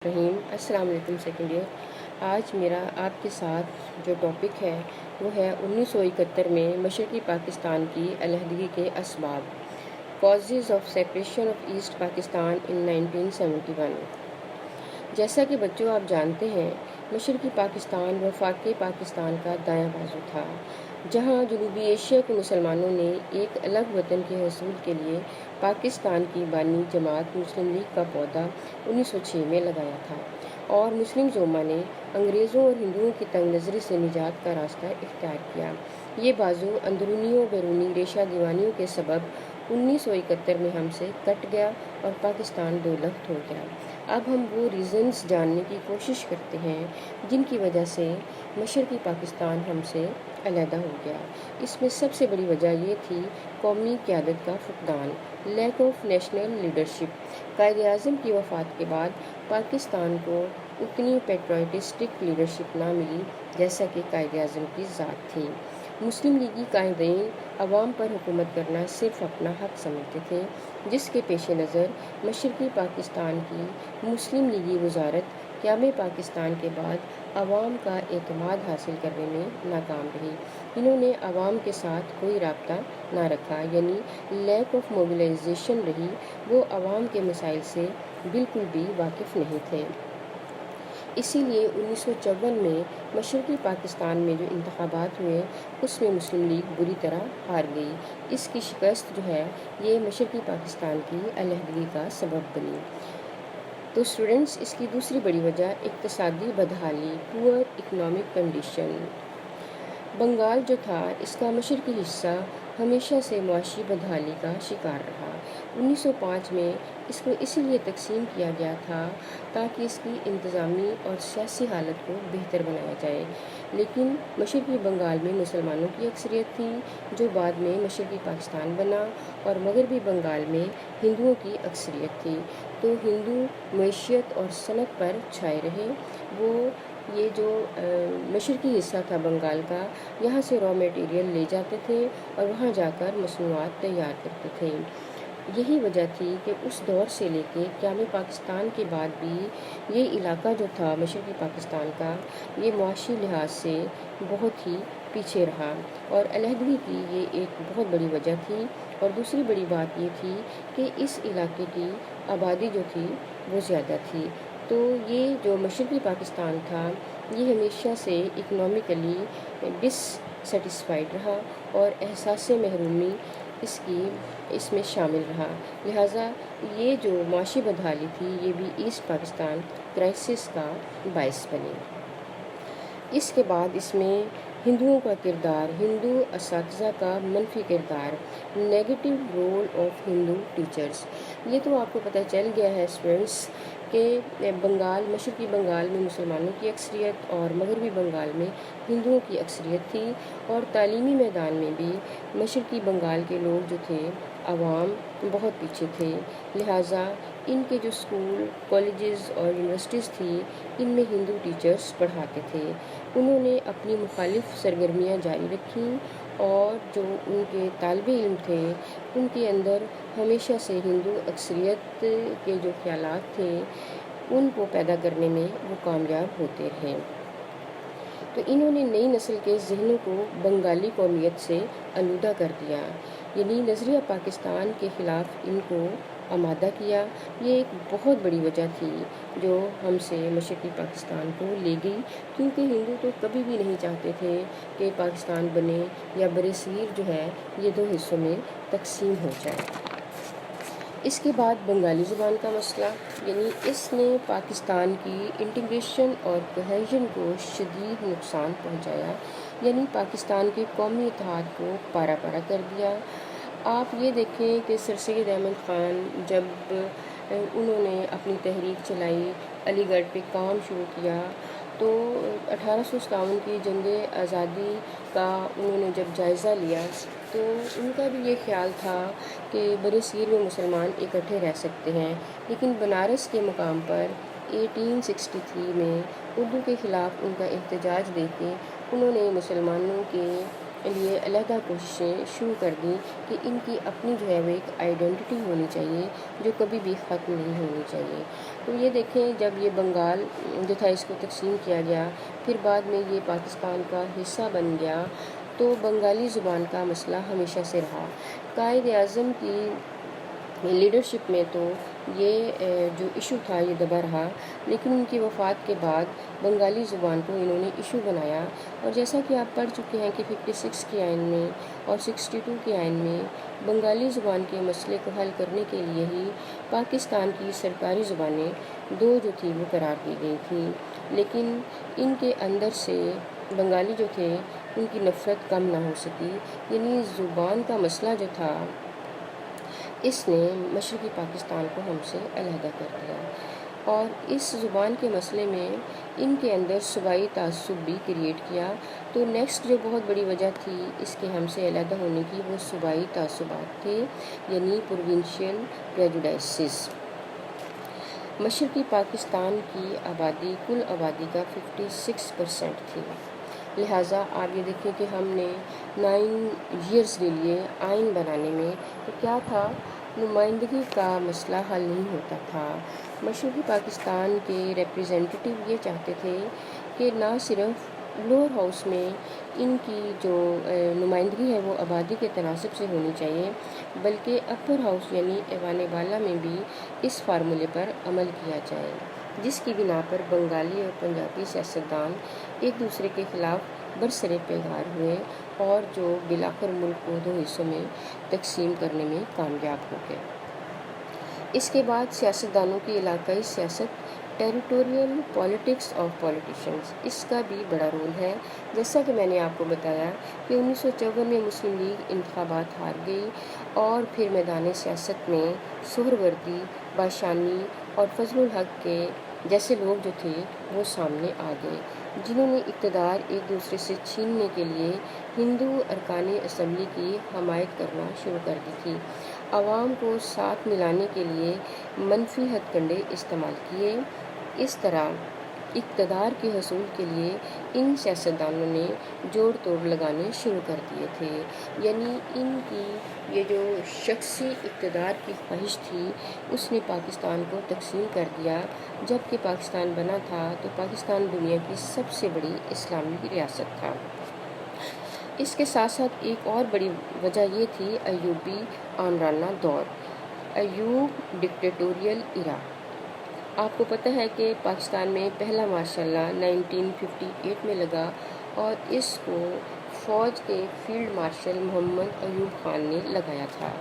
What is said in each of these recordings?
رحیم السلام علیکم second year. آج میرا آپ کے ساتھ جو ٹاپک ہے وہ ہے 1971 میں مشرقی پاکستان کی علیحدگی کے اسباب، causes of separation of East Pakistan in 1971۔ جیسا کہ بچوں آپ جانتے ہیں، مشرقی پاکستان وفاقی پاکستان کا دایاں بازو تھا، جہاں جنوبی ایشیا کے مسلمانوں نے ایک الگ وطن کے حصول کے لیے پاکستان کی بانی جماعت مسلم لیگ کا پودا 1906 میں لگایا تھا، اور مسلم زعما نے انگریزوں اور ہندوؤں کی تنگ نظری سے نجات کا راستہ اختیار کیا۔ یہ بازو اندرونی و بیرونی ریشہ دیوانیوں کے سبب 1971 میں ہم سے کٹ گیا اور پاکستان دو لخت ہو گیا۔ اب ہم وہ ریزنز جاننے کی کوشش کرتے ہیں جن کی وجہ سے مشرقی پاکستان ہم سے علیحدہ ہو گیا۔ اس میں سب سے بڑی وجہ یہ تھی قومی قیادت کا فقدان، lack of national leadership. Quaid Azam کی وفات کے بعد پاکستان کو اتنی پیٹرائٹسٹک لیڈرشپ نہ ملی جیسا کہ قائد اعظم کی ذات تھی۔ مسلم لیگی قائدین عوام پر حکومت کرنا صرف اپنا حق سمجھتے تھے، جس کے پیش نظر مشرقی پاکستان کی مسلم لیگی وزارت قیام پاکستان کے بعد عوام کا اعتماد حاصل کرنے میں ناکام رہی۔ انہوں نے عوام کے ساتھ کوئی رابطہ نہ رکھا، یعنی لیک آف موبلائزیشن رہی، وہ عوام کے مسائل سے بالکل بھی واقف نہیں تھے۔ اسی لیے 1954 میں مشرقی پاکستان میں جو انتخابات ہوئے اس میں مسلم لیگ بری طرح ہار گئی۔ اس کی شکست جو ہے یہ مشرقی پاکستان کی علیحدگی کا سبب بنی۔ تو اسٹوڈنٹس، اس کی دوسری بڑی وجہ اقتصادی بدحالی، پور اکنامک کنڈیشن۔ بنگال جو تھا اس کا مشرقی حصہ ہمیشہ سے معاشی بدحالی کا شکار رہا۔ 1905 میں اس کو اسی لیے تقسیم کیا گیا تھا تاکہ اس کی انتظامی اور سیاسی حالت کو بہتر بنایا جائے، لیکن مشرقی بنگال میں مسلمانوں کی اکثریت تھی جو بعد میں مشرقی پاکستان بنا، اور مغربی بنگال میں ہندوؤں کی اکثریت تھی، تو ہندو معیشت اور صنعت پر چھائے رہے۔ وہ یہ جو مشرقی حصہ تھا بنگال کا، یہاں سے را میٹیریل لے جاتے تھے اور وہاں جا کر مصنوعات تیار کرتے تھے۔ یہی وجہ تھی کہ اس دور سے لے کے قیام پاکستان کے بعد بھی یہ علاقہ جو تھا مشرقی پاکستان کا، یہ معاشی لحاظ سے بہت ہی پیچھے رہا، اور علیحدگی کی یہ ایک بہت بڑی وجہ تھی۔ اور دوسری بڑی بات یہ تھی کہ اس علاقے کی آبادی جو تھی وہ زیادہ تھی، تو یہ جو مشرقی پاکستان تھا یہ ہمیشہ سے اکنامکلی ڈس سیٹسفائیڈ رہا، اور احساس محرومی اس میں شامل رہا، لہٰذا یہ جو معاشی بدحالی تھی یہ بھی ایسٹ پاکستان کرائسس کا باعث بنی۔ اس کے بعد اس میں ہندوؤں کا کردار، ہندو اساتذہ کا منفی کردار، negative role of Hindu teachers. یہ تو آپ کو پتہ چل گیا ہے اسٹوڈنٹس کہ مشرقی بنگال میں مسلمانوں کی اکثریت اور مغربی بنگال میں ہندوؤں کی اکثریت تھی، اور تعلیمی میدان میں بھی مشرقی بنگال کے لوگ جو تھے عوام بہت پیچھے تھے، لہٰذا ان کے جو اسکول، کالجز اور یونیورسٹیز تھی ان میں ہندو ٹیچرز پڑھاتے تھے۔ انہوں نے اپنی مخالف سرگرمیاں جاری رکھیں، اور جو ان کے طالب علم تھے ان کے اندر ہمیشہ سے ہندو اکثریت کے جو خیالات تھے ان کو پیدا کرنے میں وہ کامیاب ہوتے رہے۔ تو انہوں نے نئی نسل کے ذہنوں کو بنگالی قومیت سے آلودہ کر دیا، یعنی نظریہ پاکستان کے خلاف ان کو آمادہ کیا۔ یہ ایک بہت بڑی وجہ تھی جو ہم سے مشرقی پاکستان کو لے گئی، کیونکہ ہندو تو کبھی بھی نہیں چاہتے تھے کہ پاکستان بنے یا برصغیر جو ہے یہ دو حصوں میں تقسیم ہو جائے۔ اس کے بعد بنگالی زبان کا مسئلہ، یعنی اس نے پاکستان کی انٹیگریشن اور کوہیژن کو شدید نقصان پہنچایا، یعنی پاکستان کے قومی اتحاد کو پارا پارا کر دیا۔ آپ یہ دیکھیں کہ سر سید احمد خان جب انہوں نے اپنی تحریک چلائی، علی گڑھ پہ کام شروع کیا، تو 1857 کی جنگ آزادی کا انہوں نے جب جائزہ لیا تو ان کا بھی یہ خیال تھا کہ برصغیر میں مسلمان اکٹھے رہ سکتے ہیں، لیکن بنارس کے مقام پر 1863 میں اردو کے خلاف ان کا احتجاج دیکھ کے انہوں نے مسلمانوں کے لیے علیحدہ کوششیں شروع کر دیں کہ ان کی اپنی جو ہے وہ ایک آئیڈینٹی ہونی چاہیے جو کبھی بھی ختم نہیں ہونی چاہیے۔ تو یہ دیکھیں، جب یہ بنگال جو تھا اس کو تقسیم کیا گیا، پھر بعد میں یہ پاکستان کا حصہ بن گیا، تو بنگالی زبان کا مسئلہ ہمیشہ سے رہا۔ قائد اعظم کی لیڈرشپ میں تو یہ جو ایشو تھا یہ دبا رہا، لیکن ان کی وفات کے بعد بنگالی زبان کو انہوں نے ایشو بنایا، اور جیسا کہ آپ پڑھ چکے ہیں کہ 56 کے آئین میں اور 62 کے آئین میں بنگالی زبان کے مسئلے کو حل کرنے کے لیے ہی پاکستان کی سرکاری زبانیں دو جو تھی وہ قرار دی گئی تھیں، لیکن ان کے اندر سے بنگالی جو تھے ان کی نفرت کم نہ ہو سکی، یعنی زبان کا مسئلہ جو تھا اس نے مشرقی پاکستان کو ہم سے علیحدہ کر دیا، اور اس زبان کے مسئلے میں ان کے اندر صوبائی تعصب بھی کریٹ کیا۔ تو نیکسٹ جو بہت بڑی وجہ تھی اس کے ہم سے علیحدہ ہونے کی، وہ صوبائی تعصبات تھے، یعنی پروونشل پریجوڈائسز۔ مشرقی پاکستان کی آبادی کل آبادی کا 56% تھی، لہٰذا آپ یہ دیکھیں کہ ہم نے 9 ایئرز لے لیے آئین بنانے میں، تو کیا تھا، نمائندگی کا مسئلہ حل نہیں ہوتا تھا۔ مشرقی پاکستان کے ریپریزنٹیٹیو یہ چاہتے تھے کہ نہ صرف لوور ہاؤس میں ان کی جو نمائندگی ہے وہ آبادی کے تناسب سے ہونی چاہیے، بلکہ اپر ہاؤس یعنی ایوان بالا میں بھی اس فارمولے پر عمل کیا جائے، جس کی بنا پر بنگالی اور پنجابی سیاستدان ایک دوسرے کے خلاف برسر پیکار ہوئے، اور جو بالآخر ملک کو 2 حصوں میں تقسیم کرنے میں کامیاب ہو گئے۔ اس کے بعد سیاستدانوں کی علاقائی سیاست، ٹیریٹوریل پالیٹکس آف پولیٹیشنز، اس کا بھی بڑا رول ہے۔ جیسا کہ میں نے آپ کو بتایا کہ 1954 میں مسلم لیگ انتخابات ہار گئی، اور پھر میدان سیاست میں سہروردی، باشانی اور فضل الحق کے جیسے لوگ جو تھے وہ سامنے آ گئے، جنہوں نے اقتدار ایک دوسرے سے چھیننے کے لیے ہندو ارکان اسمبلی کی حمایت کرنا شروع کر دی تھی، عوام کو ساتھ ملانے کے لیے منفی ہتھ کنڈے استعمال کیے۔ اس طرح اقتدار کے حصول کے لیے ان سیاستدانوں نے جوڑ توڑ لگانے شروع کر دیے تھے، یعنی ان کی یہ جو شخصی اقتدار کی خواہش تھی اس نے پاکستان کو تقسیم کر دیا۔ جب کہ پاکستان بنا تھا تو پاکستان دنیا کی سب سے بڑی اسلامی ریاست تھا۔ اس کے ساتھ ساتھ ایک اور بڑی وجہ یہ تھی ایوبی آمرانہ دور، ایوب ڈکٹیٹوریل ایرا۔ آپ کو پتہ ہے کہ پاکستان میں پہلا مارشل لا 1958 میں لگا، اور اس کو فوج کے فیلڈ مارشل محمد ایوب خان نے لگایا تھا،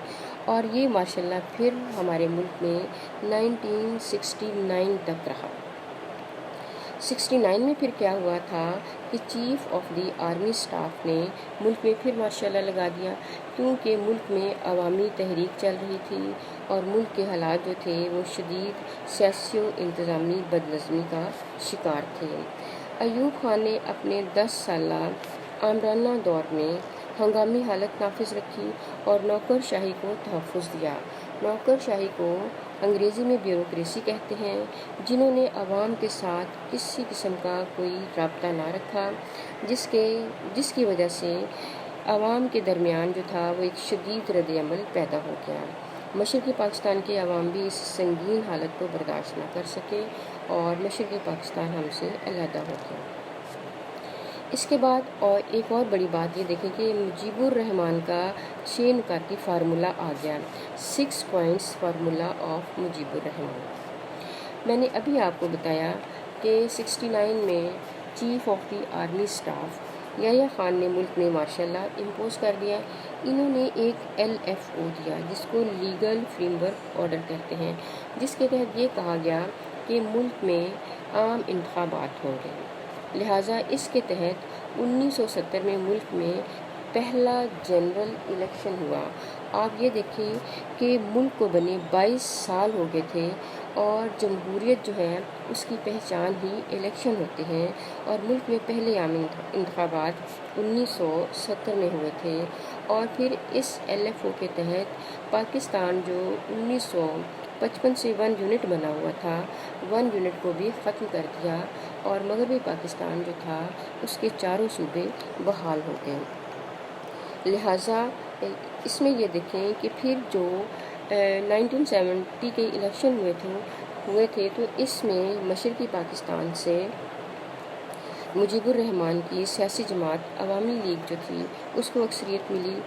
اور یہ مارشل لا پھر ہمارے ملک میں 1969 تک رہا۔ 69 میں پھر کیا ہوا تھا کہ chief of the army staff نے ملک میں پھر مارشل لا لگا دیا، کیونکہ ملک میں عوامی تحریک چل رہی تھی، اور ملک کے حالات جو تھے وہ شدید سیاسی و انتظامی بدنظمی کا شکار تھے۔ ایوب خان نے اپنے 10 سالہ آمرانہ دور میں ہنگامی حالت نافذ رکھی اور نوکر شاہی کو تحفظ دیا۔ نوکر شاہی کو انگریزی میں بیوروکریسی کہتے ہیں، جنہوں نے عوام کے ساتھ کسی قسم کا کوئی رابطہ نہ رکھا، جس کی وجہ سے عوام کے درمیان جو تھا وہ ایک شدید رد عمل پیدا ہو گیا۔ مشرقی پاکستان کے عوام بھی اس سنگین حالت کو برداشت نہ کر سکے، اور مشرقی پاکستان ہم سے علیحدہ ہو گیا۔ اس کے بعد ایک اور بڑی بات یہ دیکھیں کہ مجیب الرحمان کا 6 نکاتی فارمولہ آ گیا، 6 points formula of Mujib ur Rahman. میں نے ابھی آپ کو بتایا کہ 69 میں chief of the army staff Yahya Khan نے ملک میں مارشل لا امپوز کر دیا۔ انہوں نے ایک LFO دیا جس کو لیگل فریم ورک آرڈر کہتے ہیں، جس کے تحت یہ کہا گیا کہ ملک میں عام انتخابات ہوں گے، لہٰذا اس کے تحت 1970 میں ملک میں پہلا جنرل الیکشن ہوا۔ آپ یہ دیکھیں کہ ملک کو بنے 22 سال ہو گئے تھے، اور جمہوریت جو ہے اس کی پہچان ہی الیکشن ہوتے ہیں، اور ملک میں پہلے عام انتخابات 1970 میں ہوئے تھے، اور پھر اس LFO کے تحت پاکستان جو 1955 سے 1 یونٹ بنا ہوا تھا، 1 یونٹ کو بھی ختم کر دیا، اور مغربی پاکستان جو تھا اس کے چاروں صوبے بحال ہو گئے۔ لہٰذا اس میں یہ دیکھیں کہ پھر جو 1970 کے الیکشن ہوئے تھے تو اس میں مشرقی پاکستان سے مجیب الرحمان کی سیاسی جماعت عوامی لیگ جو تھی اس کو اکثریت ملی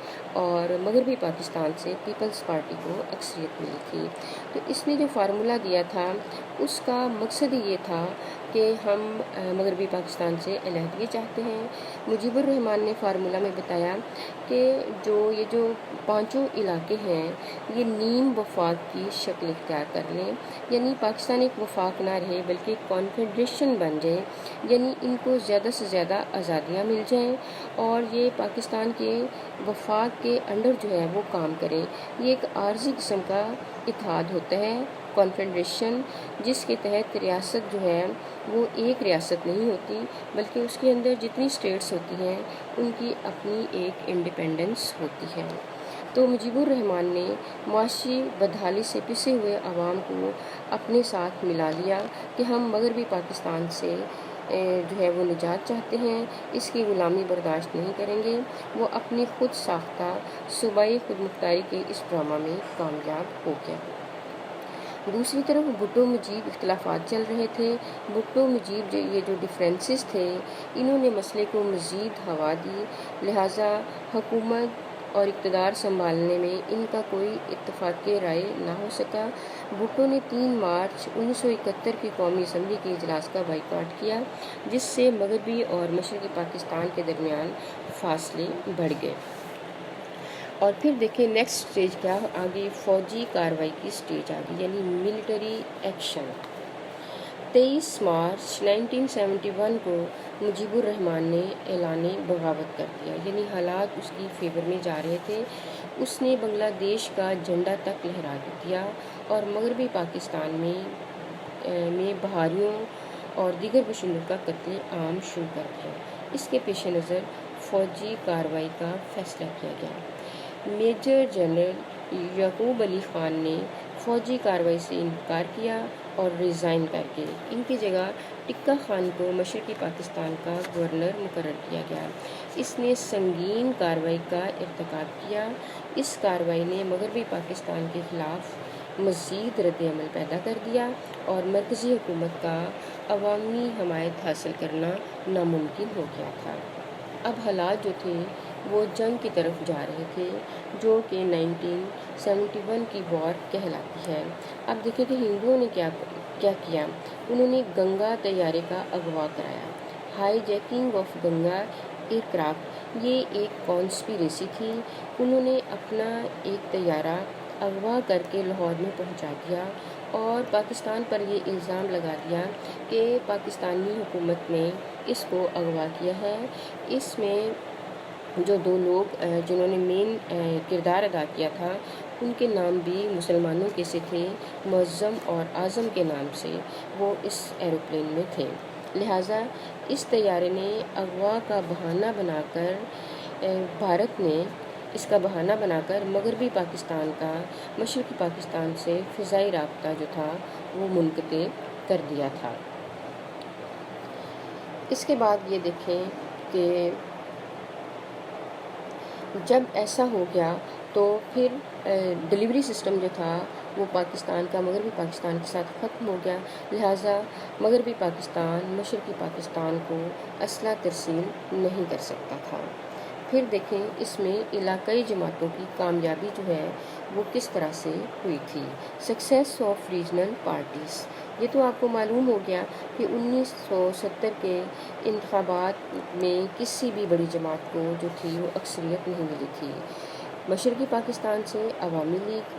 اور مغربی پاکستان سے پیپلز پارٹی کو اکثریت ملی تھی۔ تو اس نے جو فارمولہ دیا تھا اس کا مقصد یہ تھا کہ ہم مغربی پاکستان سے علیحدگی چاہتے ہیں۔ مجیب الرحمان نے فارمولہ میں بتایا کہ یہ جو پانچوں علاقے ہیں یہ نیم وفاق کی شکل اختیار کر لیں، یعنی پاکستان ایک وفاق نہ رہے بلکہ ایک کانفیڈریشن بن جائے، یعنی ان کو زیادہ سے زیادہ آزادیاں مل جائیں اور یہ پاکستان کے وفاق کے انڈر جو ہے وہ کام کریں۔ یہ ایک عارضی قسم کا اتحاد ہوتا ہے، کانفیڈریشن، جس کے تحت ریاست جو ہے وہ ایک ریاست نہیں ہوتی بلکہ اس کے اندر جتنی اسٹیٹس ہوتی ہیں ان کی اپنی ایک انڈیپینڈنس ہوتی ہے۔ تو مجیب الرحمان نے معاشی بدحالی سے پسے ہوئے عوام کو اپنے ساتھ ملا لیا کہ ہم مغربی پاکستان سے جو ہے وہ نجات چاہتے ہیں، اس کی غلامی برداشت نہیں کریں گے۔ وہ اپنی خود ساختہ صوبائی خود مختاری کے اس ڈرامہ میں کامیاب ہو گیا۔ دوسری طرف بھٹو مجیب اختلافات چل رہے تھے۔ بھٹو مجیب یہ جو ڈیفرنسز تھے انہوں نے مسئلے کو مزید ہوا دی، لہٰذا حکومت اور اقتدار سنبھالنے میں ان کا کوئی اتفاق رائے نہ ہو سکا۔ بھٹو نے 3 مارچ 1971 کی قومی اسمبلی کے اجلاس کا بائیکاٹ کیا، جس سے مغربی اور مشرقی پاکستان کے درمیان فاصلے بڑھ گئے۔ اور پھر دیکھیں نیکسٹ سٹیج کیا آگے، فوجی کارروائی کی سٹیج آگئی، یعنی ملٹری ایکشن۔ 23 مارچ 1971 کو مجیب الرحمان نے اعلان بغاوت کر دیا، یعنی حالات اس کی فیور میں جا رہے تھے۔ اس نے بنگلہ دیش کا جھنڈا تک لہرا دیا اور مغربی پاکستان میں بہاریوں اور دیگر باشندوں کا قتل عام شروع کر دیا۔ اس کے پیش نظر فوجی کارروائی کا فیصلہ کیا گیا۔ میجر جنرل یعقوب علی خان نے فوجی کارروائی سے انکار کیا اور ریزائن کر کے ان کی جگہ ٹکا خان کو مشرقی پاکستان کا گورنر مقرر کیا گیا۔ اس نے سنگین کارروائی کا ارتکاب کیا۔ اس کارروائی نے مغربی پاکستان کے خلاف مزید رد عمل پیدا کر دیا اور مرکزی حکومت کا عوامی حمایت حاصل کرنا ناممکن ہو گیا تھا۔ اب حالات جو تھے وہ جنگ کی طرف جا رہے تھے، جو کہ 1971 کی وار کہلاتی ہے۔ اب دیکھیں کہ ہندوؤں نے کیا کیا، انہوں نے گنگا طیارے کا اغوا کرایا، hijacking of Ganga aircraft. یہ ایک کانسپیریسی تھی۔ انہوں نے اپنا ایک طیارہ اغوا کر کے لاہور میں پہنچا دیا اور پاکستان پر یہ الزام لگا دیا کہ پاکستانی حکومت نے اس کو اغوا کیا ہے۔ اس میں جو 2 لوگ جنہوں نے مین کردار ادا کیا تھا ان کے نام بھی مسلمانوں کے سے تھے، معظم اور اعظم کے نام سے وہ اس ایروپلین میں تھے۔ لہٰذا اس طیارے نے اغوا کا بہانہ بنا کر بھارت نے اس کا بہانہ بنا کر مغربی پاکستان کا مشرقی پاکستان سے فضائی رابطہ جو تھا وہ منقطع کر دیا تھا۔ اس کے بعد یہ دیکھیں کہ جب ایسا ہو گیا تو پھر ڈیلیوری سسٹم جو تھا وہ پاکستان کا مغربی پاکستان کے ساتھ ختم ہو گیا، لہٰذا مغربی پاکستان مشرقی پاکستان کو اسلحہ ترسیل نہیں کر سکتا تھا۔ پھر دیکھیں اس میں علاقائی جماعتوں کی کامیابی جو ہے وہ کس طرح سے ہوئی تھی۔ سکسیس آف ریجنل پارٹیز، یہ تو آپ کو معلوم ہو گیا کہ 1970 کے انتخابات میں کسی بھی بڑی جماعت کو جو تھی وہ اکثریت نہیں ملی تھی۔ مشرقی پاکستان سے عوامی لیگ،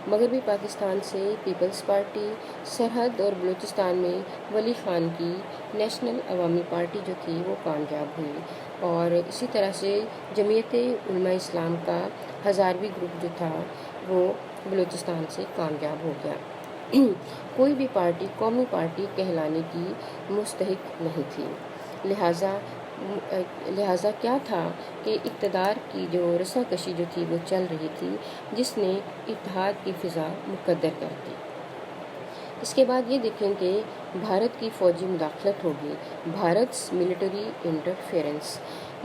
مغربی پاکستان سے پیپلز پارٹی، سرحد اور بلوچستان میں ولی خان کی نیشنل عوامی پارٹی جو تھی وہ کامیاب ہوئی، اور اسی طرح سے جمعیت علماء اسلام کا ہزاروی گروپ جو تھا وہ بلوچستان سے کامیاب ہو گیا۔ کوئی بھی پارٹی قومی پارٹی کہلانے کی مستحق نہیں تھی، لہٰذا کیا تھا کہ اقتدار کی جو رساکشی جو تھی وہ چل رہی تھی، جس نے اتحاد کی فضا مقدر کر دی۔ اس کے بعد یہ دیکھیں کہ بھارت کی فوجی مداخلت ہوگی، بھارت ملٹری انٹرفیرنس۔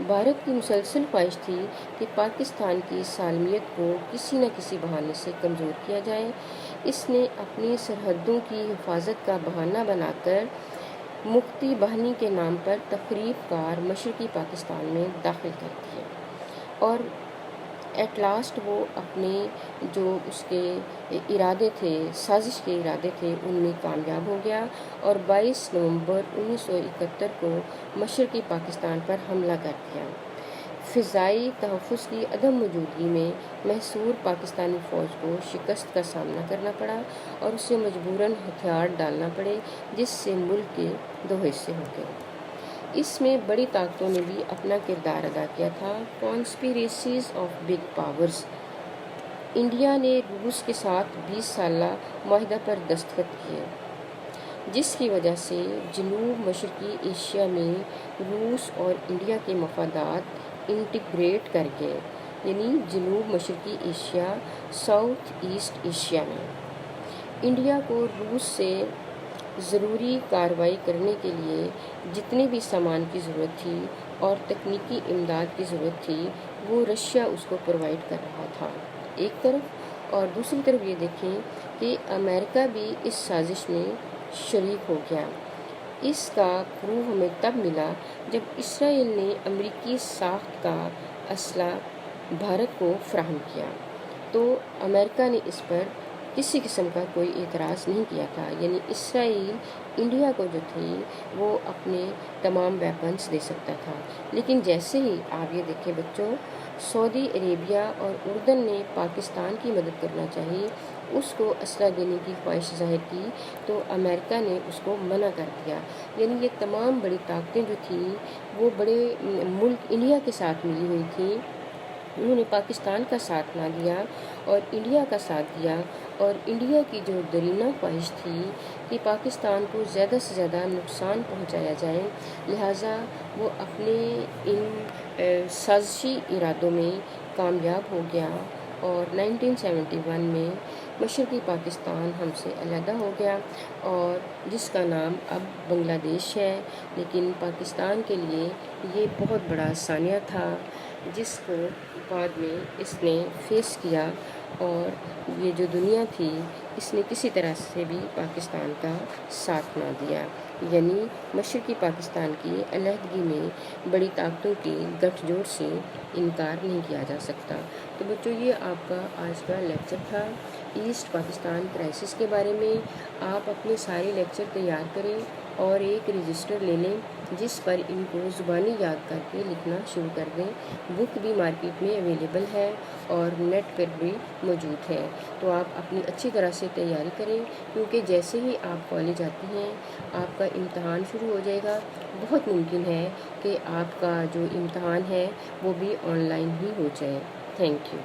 بھارت کی مسلسل خواہش تھی کہ پاکستان کی سالمیت کو کسی نہ کسی بہانے سے کمزور کیا جائے۔ اس نے اپنی سرحدوں کی حفاظت کا بہانہ بنا کر مفتی بہانی کے نام پر تخریب کار مشرقی پاکستان میں داخل کر دیے، اور ایٹ لاسٹ وہ اپنے جو اس کے ارادے تھے، سازش کے ارادے تھے، ان میں کامیاب ہو گیا، اور 22 نومبر 1971 کو مشرقی پاکستان پر حملہ کر دیا۔ فضائی تحفظ کی عدم موجودگی میں محصور پاکستانی فوج کو شکست کا سامنا کرنا پڑا اور اسے مجبوراً ہتھیار ڈالنا پڑے، جس سے ملک کے 2 حصے ہو گئے۔ اس میں بڑی طاقتوں نے بھی اپنا کردار ادا کیا تھا۔ کانسپیریسیز آف بگ پاورز۔ انڈیا نے روس کے ساتھ 20 سالہ معاہدہ پر دستخط کیے، جس کی وجہ سے جنوب مشرقی ایشیا میں روس اور انڈیا کے مفادات انٹیگریٹ کر گئے، یعنی جنوب مشرقی ایشیا، ساؤتھ ایسٹ ایشیا میں۔ انڈیا کو روس سے ضروری کارروائی کرنے کے لیے جتنے بھی سامان کی ضرورت تھی اور تکنیکی امداد کی ضرورت تھی، وہ رشیا اس کو پرووائڈ کر رہا تھا ایک طرف، اور دوسری طرف یہ دیکھیں کہ امریکہ بھی اس سازش میں شریک ہو گیا۔ اس کا پروف ہمیں تب ملا جب اسرائیل نے امریکی ساخت کا اسلحہ بھارت کو فراہم کیا، تو امریکہ نے اس پر کسی قسم کا کوئی اعتراض نہیں کیا تھا، یعنی اسرائیل انڈیا کو جو تھی وہ اپنے تمام ویپنز دے سکتا تھا، لیکن جیسے ہی آپ یہ دیکھیں بچوں، سعودی عربیہ اور اردن نے پاکستان کی مدد کرنا چاہی، اس کو اسلحہ دینے کی خواہش ظاہر کی، تو امریکہ نے اس کو منع کر دیا۔ یعنی یہ تمام بڑی طاقتیں جو تھیں وہ بڑے ملک انڈیا کے ساتھ ملی ہوئی تھیں، انہوں نے پاکستان کا ساتھ نہ دیا اور انڈیا کا ساتھ دیا، اور انڈیا کی جو درینہ خواہش تھی کہ پاکستان کو زیادہ سے زیادہ نقصان پہنچایا جائے، لہٰذا وہ اپنے ان سازشی ارادوں میں کامیاب ہو گیا، اور 1971 میں مشرقی پاکستان ہم سے علیحدہ ہو گیا، اور جس کا نام اب بنگلہ دیش ہے، لیکن پاکستان کے لیے یہ بہت بڑا سانیہ تھا، جس کو بعد میں اس نے فیس کیا، اور یہ جو دنیا تھی اس نے کسی طرح سے بھی پاکستان کا ساتھ نہ دیا، یعنی مشرقی پاکستان کی علیحدگی میں بڑی طاقتوں کی گٹھ جوڑ سے انکار نہیں کیا جا سکتا۔ تو بچوں، یہ آپ کا آج کا لیکچر تھا ایسٹ پاکستان کرائسس کے بارے میں۔ آپ اپنے سارے لیکچر تیار کریں اور ایک رجسٹر لے لیں جس پر ان کو زبانی یاد کر کے لکھنا شروع کر دیں۔ بک بھی مارکیٹ میں اویلیبل ہے اور نیٹ پر بھی موجود ہے، تو آپ اپنی اچھی طرح سے تیاری کریں، کیونکہ جیسے ہی آپ کالج آتی ہیں آپ کا امتحان شروع ہو جائے گا۔ بہت ممکن ہے کہ آپ کا جو امتحان ہے وہ بھی آن لائن ہی ہو جائے۔ Thank you.